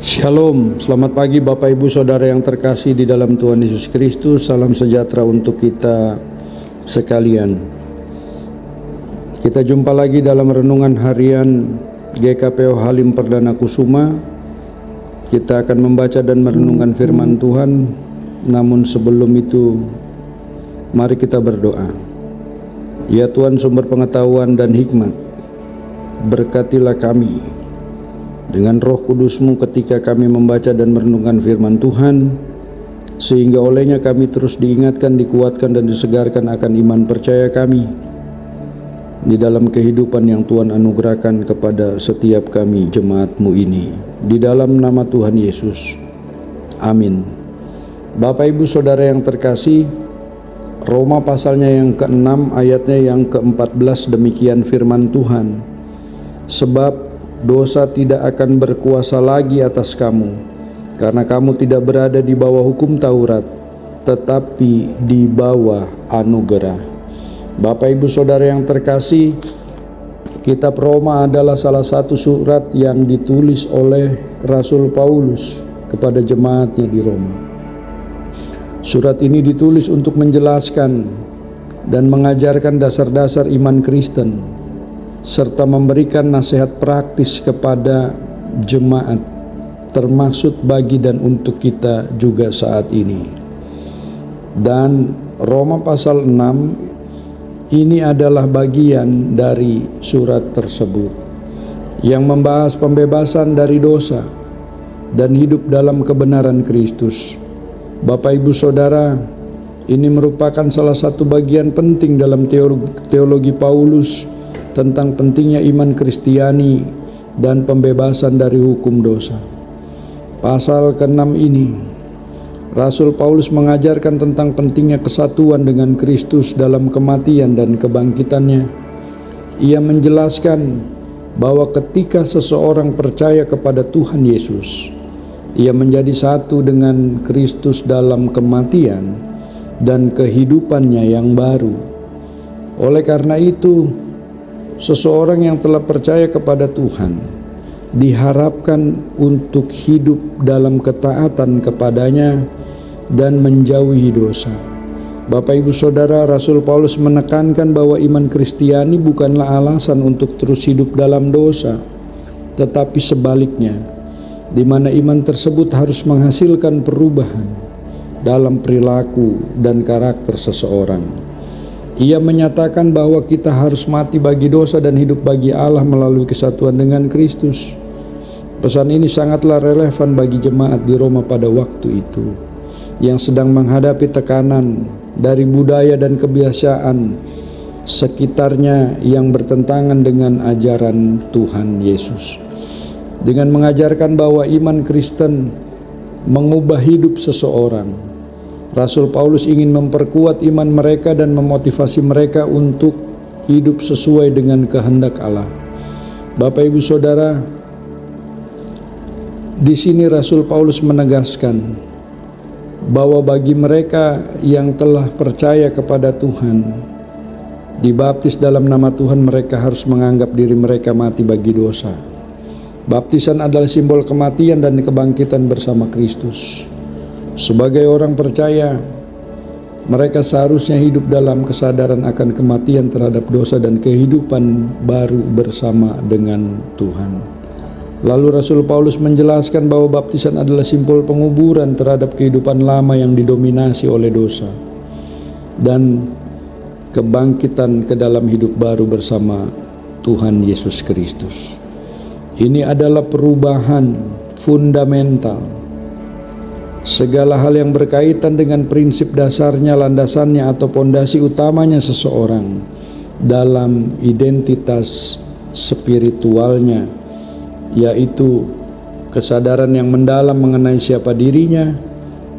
Shalom, selamat pagi Bapak Ibu Saudara yang terkasih di dalam Tuhan Yesus Kristus. Salam sejahtera untuk kita sekalian. Kita jumpa lagi dalam renungan harian GKPO Halim Perdana Kusuma. Kita akan membaca dan merenungkan firman Tuhan. Namun sebelum itu, mari kita berdoa. Ya Tuhan, sumber pengetahuan dan hikmat, berkatilah kami dengan Roh Kudus-Mu ketika kami membaca dan merenungkan firman Tuhan, sehingga olehnya kami terus diingatkan, dikuatkan, dan disegarkan akan iman percaya kami di dalam kehidupan yang Tuhan anugerahkan kepada setiap kami jemaat-Mu ini. Di dalam nama Tuhan Yesus, amin. Bapak Ibu Saudara yang terkasih, Roma pasalnya yang ke-6 ayatnya yang ke-14 demikian firman Tuhan. Sebab dosa tidak akan berkuasa lagi atas kamu, karena kamu tidak berada di bawah hukum Taurat, tetapi di bawah anugerah. Bapak Ibu Saudara yang terkasih, kitab Roma adalah salah satu surat yang ditulis oleh Rasul Paulus kepada jemaatnya di Roma. Surat ini ditulis untuk menjelaskan dan mengajarkan dasar-dasar iman Kristen, serta memberikan nasihat praktis kepada jemaat, termasuk bagi dan untuk kita juga saat ini. Dan Roma pasal 6 ini adalah bagian dari surat tersebut yang membahas pembebasan dari dosa dan hidup dalam kebenaran Kristus. Bapak Ibu Saudara, ini merupakan salah satu bagian penting dalam teologi Paulus tentang pentingnya iman Kristiani dan pembebasan dari hukum dosa. Pasal ke-6 ini, Rasul Paulus mengajarkan tentang pentingnya kesatuan dengan Kristus dalam kematian dan kebangkitannya. Ia menjelaskan bahwa ketika seseorang percaya kepada Tuhan Yesus, ia menjadi satu dengan Kristus dalam kematian dan kehidupannya yang baru. Oleh karena itu, seseorang yang telah percaya kepada Tuhan diharapkan untuk hidup dalam ketaatan kepadanya dan menjauhi dosa. Bapak Ibu Saudara, Rasul Paulus menekankan bahwa iman Kristiani bukanlah alasan untuk terus hidup dalam dosa, tetapi sebaliknya, di mana iman tersebut harus menghasilkan perubahan dalam perilaku dan karakter seseorang. Ia menyatakan bahwa kita harus mati bagi dosa dan hidup bagi Allah melalui kesatuan dengan Kristus. Pesan ini sangatlah relevan bagi jemaat di Roma pada waktu itu, yang sedang menghadapi tekanan dari budaya dan kebiasaan sekitarnya yang bertentangan dengan ajaran Tuhan Yesus. Dengan mengajarkan bahwa iman Kristen mengubah hidup seseorang, Rasul Paulus ingin memperkuat iman mereka dan memotivasi mereka untuk hidup sesuai dengan kehendak Allah. Bapak Ibu Saudara, di sini Rasul Paulus menegaskan bahwa bagi mereka yang telah percaya kepada Tuhan, dibaptis dalam nama Tuhan, mereka harus menganggap diri mereka mati bagi dosa. Baptisan adalah simbol kematian dan kebangkitan bersama Kristus. Sebagai orang percaya, mereka seharusnya hidup dalam kesadaran akan kematian terhadap dosa dan kehidupan baru bersama dengan Tuhan. Lalu Rasul Paulus menjelaskan bahwa baptisan adalah simbol penguburan terhadap kehidupan lama yang didominasi oleh dosa dan kebangkitan ke dalam hidup baru bersama Tuhan Yesus Kristus. Ini adalah perubahan fundamental. Segala hal yang berkaitan dengan prinsip dasarnya, landasannya atau pondasi utamanya seseorang dalam identitas spiritualnya, yaitu kesadaran yang mendalam mengenai siapa dirinya,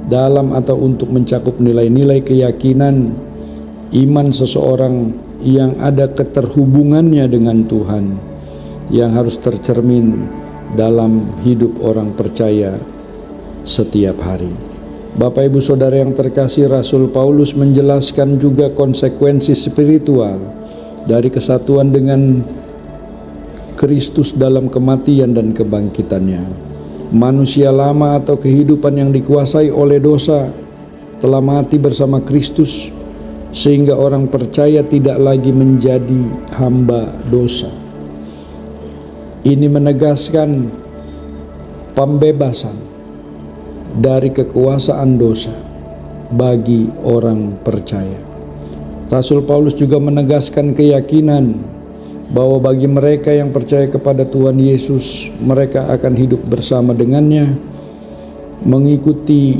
dalam atau untuk mencakup nilai-nilai keyakinan, iman seseorang yang ada keterhubungannya dengan Tuhan, yang harus tercermin dalam hidup orang percaya setiap hari. Bapak Ibu Saudara yang terkasih, Rasul Paulus menjelaskan juga konsekuensi spiritual dari kesatuan dengan Kristus dalam kematian dan kebangkitannya. Manusia lama atau kehidupan yang dikuasai oleh dosa telah mati bersama Kristus, sehingga orang percaya tidak lagi menjadi hamba dosa. Ini menegaskan pembebasan dari kekuasaan dosa bagi orang percaya. Rasul Paulus juga menegaskan keyakinan bahwa bagi mereka yang percaya kepada Tuhan Yesus, mereka akan hidup bersama dengannya, mengikuti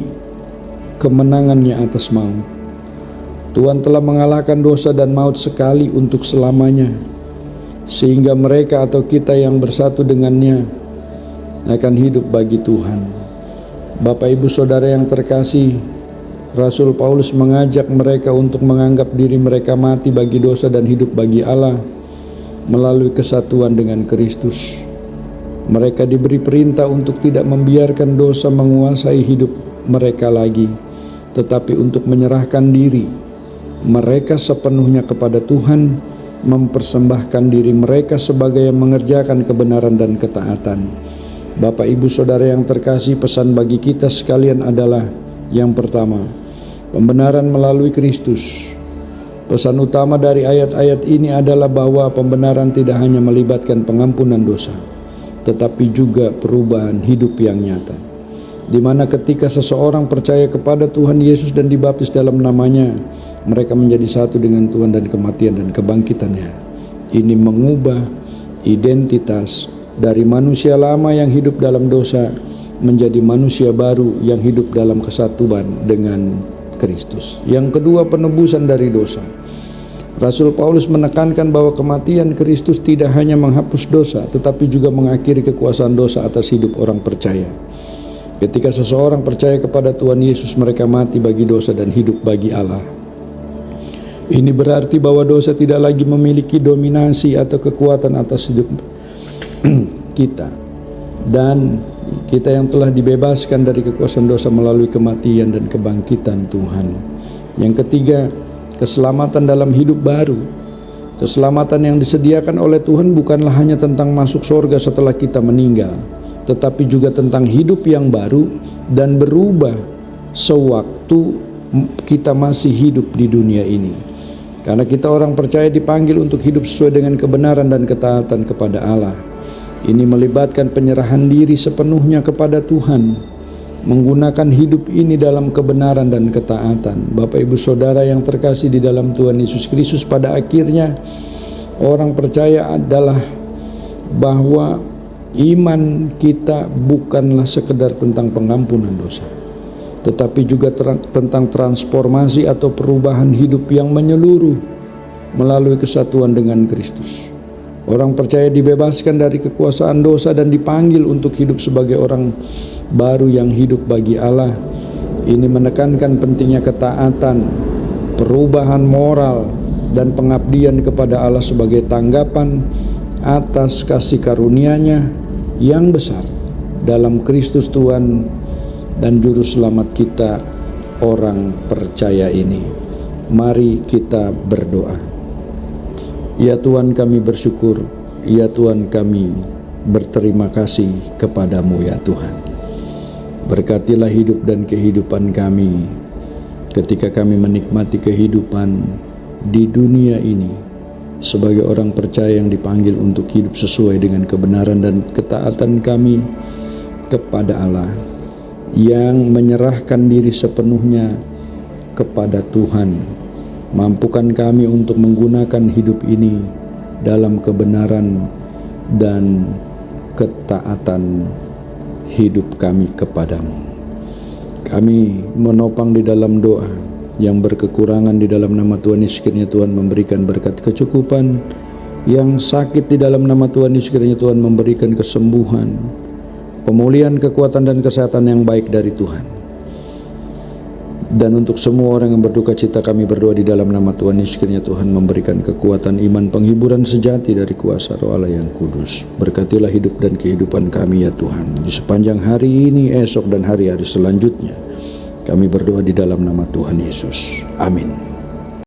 kemenangannya atas maut. Tuhan telah mengalahkan dosa dan maut sekali untuk selamanya, sehingga mereka atau kita yang bersatu dengannya akan hidup bagi Tuhan. Bapak Ibu Saudara yang terkasih, Rasul Paulus mengajak mereka untuk menganggap diri mereka mati bagi dosa dan hidup bagi Allah melalui kesatuan dengan Kristus. Mereka diberi perintah untuk tidak membiarkan dosa menguasai hidup mereka lagi, tetapi untuk menyerahkan diri mereka sepenuhnya kepada Tuhan, mempersembahkan diri mereka sebagai yang mengerjakan kebenaran dan ketaatan. Bapak Ibu Saudara yang terkasih, pesan bagi kita sekalian adalah yang pertama, pembenaran melalui Kristus. Pesan utama dari ayat-ayat ini adalah bahwa pembenaran tidak hanya melibatkan pengampunan dosa, tetapi juga perubahan hidup yang nyata, di mana ketika seseorang percaya kepada Tuhan Yesus dan dibaptis dalam namanya, mereka menjadi satu dengan Tuhan dan kematian dan kebangkitannya. Ini mengubah identitas dari manusia lama yang hidup dalam dosa menjadi manusia baru yang hidup dalam kesatuan dengan Kristus. Yang kedua, penebusan dari dosa. Rasul Paulus menekankan bahwa kematian Kristus tidak hanya menghapus dosa, tetapi juga mengakhiri kekuasaan dosa atas hidup orang percaya. Ketika seseorang percaya kepada Tuhan Yesus, mereka mati bagi dosa dan hidup bagi Allah. Ini berarti bahwa dosa tidak lagi memiliki dominasi atau kekuatan atas hidup kita, dan kita yang telah dibebaskan dari kekuasaan dosa melalui kematian dan kebangkitan Tuhan. Yang ketiga, keselamatan dalam hidup baru. Keselamatan yang disediakan oleh Tuhan bukanlah hanya tentang masuk surga setelah kita meninggal, tetapi juga tentang hidup yang baru dan berubah sewaktu kita masih hidup di dunia ini. Karena kita orang percaya dipanggil untuk hidup sesuai dengan kebenaran dan ketaatan kepada Allah. Ini melibatkan penyerahan diri sepenuhnya kepada Tuhan, menggunakan hidup ini dalam kebenaran dan ketaatan. Bapak Ibu Saudara yang terkasih di dalam Tuhan Yesus Kristus, pada akhirnya orang percaya adalah bahwa iman kita bukanlah sekedar tentang pengampunan dosa, tetapi juga tentang transformasi atau perubahan hidup yang menyeluruh melalui kesatuan dengan Kristus. Orang percaya dibebaskan dari kekuasaan dosa dan dipanggil untuk hidup sebagai orang baru yang hidup bagi Allah. Ini menekankan pentingnya ketaatan, perubahan moral, dan pengabdian kepada Allah sebagai tanggapan atas kasih karunia-Nya yang besar dalam Kristus Tuhan dan Juru Selamat kita, orang percaya ini. Mari kita berdoa. Ya Tuhan, kami bersyukur, ya Tuhan, kami berterima kasih kepadamu ya Tuhan. Berkatilah hidup dan kehidupan kami ketika kami menikmati kehidupan di dunia ini sebagai orang percaya yang dipanggil untuk hidup sesuai dengan kebenaran dan ketaatan kami kepada Allah, yang menyerahkan diri sepenuhnya kepada Tuhan. Mampukan kami untuk menggunakan hidup ini dalam kebenaran dan ketaatan hidup kami kepadamu. Kami menopang di dalam doa yang berkekurangan di dalam nama Tuhan Yesus, kiranya Tuhan memberikan berkat kecukupan. Yang sakit di dalam nama Tuhan Yesus, kiranya Tuhan memberikan kesembuhan, pemulihan, kekuatan dan kesehatan yang baik dari Tuhan. Dan untuk semua orang yang berduka cita, kami berdoa di dalam nama Tuhan Yesus, kiranya Tuhan memberikan kekuatan iman, penghiburan sejati dari kuasa Roh Allah yang kudus. Berkatilah hidup dan kehidupan kami ya Tuhan, di sepanjang hari ini, esok dan hari-hari selanjutnya. Kami berdoa di dalam nama Tuhan Yesus. Amin.